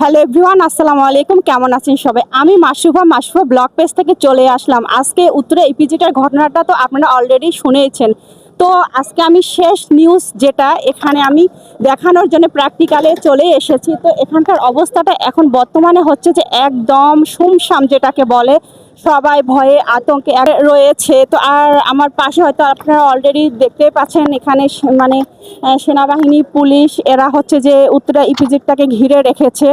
Hello everyone, আসসালামু আলাইকুম। কেমন আছেন সবাই? আমি মাশরুফা ব্লগ পেজ থেকে চলে আসলাম। আজকে উত্তরে ইপিজেডের ঘটনাটা তো আপনারা অলরেডি শুনেছেন। তো আজকে আমি শেষ নিউজ যেটা এখানে আমি দেখানোর জন্য প্র্যাকটিক্যালে চলে এসেছি। তো এখানকার অবস্থাটা এখন বর্তমানে হচ্ছে যে একদম সুমসাম, যেটাকে বলে সবাই ভয়ে আতঙ্কে রয়েছে। তো আর আমার পাশে হয়তো আপনারা অলরেডি দেখতে পাচ্ছেন এখানে মানে সেনাবাহিনী, পুলিশ এরা হচ্ছে যে উত্তরা ইপিজেডটাকে ঘিরে রেখেছে।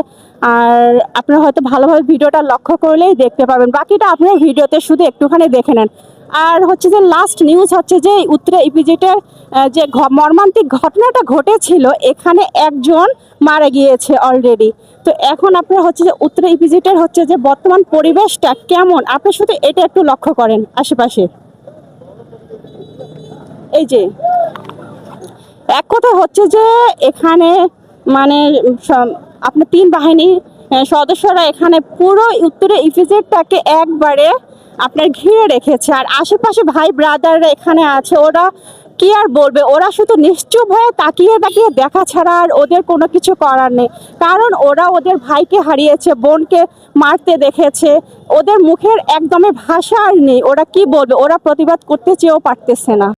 আর আপনারা হয়তো ভালোভাবে ভিডিওটা লক্ষ্য করলেই দেখতে পাবেন, বাকিটা আপনারা ভিডিওতে শুধু একটুখানি দেখে নেন। আর হচ্ছে যে লাস্ট নিউজ হচ্ছে যে উত্তরা ইপিজেডের যে মর্মান্তিক ঘটনাটা ঘটেছিল, এখানে একজন মারা গিয়েছে অলরেডি। তো এখন আপনারা হচ্ছে যে উত্তরা ইপিজেডের হচ্ছে যে বর্তমান পরিবেশটা কেমন, আপনি শুধু এটা একটু লক্ষ্য করেন আশেপাশে। এই যে এক কথা হচ্ছে যে এখানে মানে আপনার তিন বাহিনীর সদস্যরা এখানে পুরো উত্তরে ইপিজেডটাকে একবারে আপনার ঘিরে রেখেছে। আর আশেপাশে ভাই ব্রাদাররা এখানে আছে, ওরা কি আর বলবে, ওরা শুধু নিশ্চুপ হয়ে তাকিয়ে তাকিয়ে দেখা ছাড়া আর ওদের কোনো কিছু করার নেই। কারণ ওরা ওদের ভাইকে হারিয়েছে, বোনকে মারতে দেখেছে, ওদের মুখের একদমই ভাষা আর নেই। ওরা কি বলবে, ওরা প্রতিবাদ করতে চেয়েও পারতেছে না।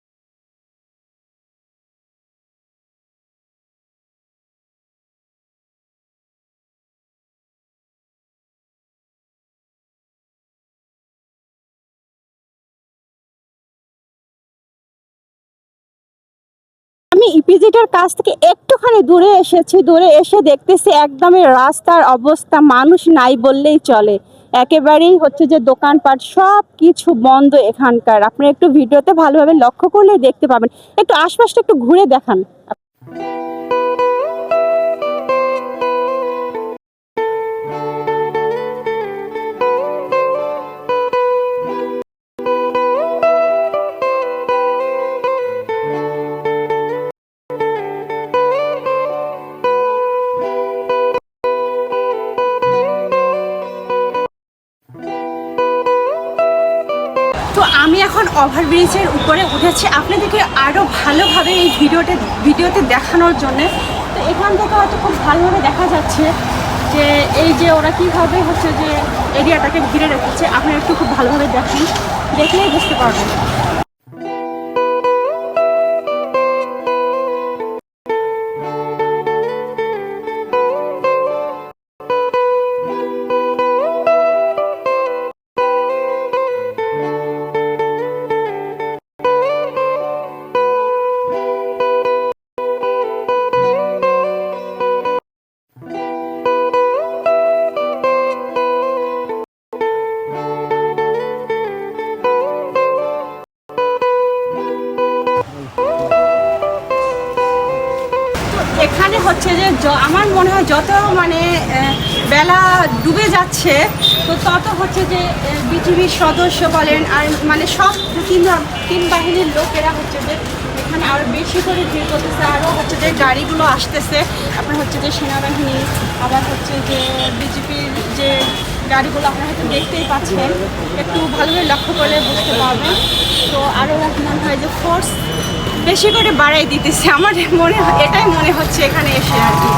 আমি ইপিজেডের কাছ থেকে একটুখানি দূরে এসেছি, দূরে এসে দেখতেছি একদমই রাস্তার অবস্থা মানুষ নাই বললেই চলে। একেবারেই হচ্ছে যে দোকানপাট সব কিছু বন্ধ এখানকার। আপনি একটু ভিডিওতে ভালোভাবে লক্ষ্য করলে দেখতে পাবেন। একটু আশপাশটা একটু ঘুরে দেখান। তো আমি এখন ওভারব্রিজের উপরে উঠেছি আপনাদেরকে আরও ভালোভাবে এই ভিডিওতে দেখানোর জন্য। তো এখান থেকে হয়তো খুব ভালোভাবে দেখা যাচ্ছে যে এই যে ওরা কীভাবে হচ্ছে যে এরিয়াটাকে ঘিরে রেখেছে। আপনারা একটু খুব ভালোভাবে দেখেন, দেখলেই বুঝতে পারবেন। এখানে হচ্ছে যে আমার মনে হয় যত মানে বেলা ডুবে যাচ্ছে, তো তত হচ্ছে যে বিজিবির সদস্য বলেন আর মানে সব তিন বাহিনীর লোকেরা হচ্ছে যে এখানে আরও বেশি করে ভিড় করতেছে। আরও হচ্ছে যে গাড়িগুলো আসতেছে, আপনার হচ্ছে যে সেনাবাহিনী, আবার হচ্ছে যে বিজেপির যে গাড়িগুলো আপনারা হয়তো দেখতেই পাচ্ছেন, একটু ভালোভাবে লক্ষ্য করলে বুঝতে পারবেন। তো আরও মনে হয় যে ফোর্স বেশি করে বাড়াই দিতেছে, আমার এটাই মনে হচ্ছে এখানে এসে আর কি।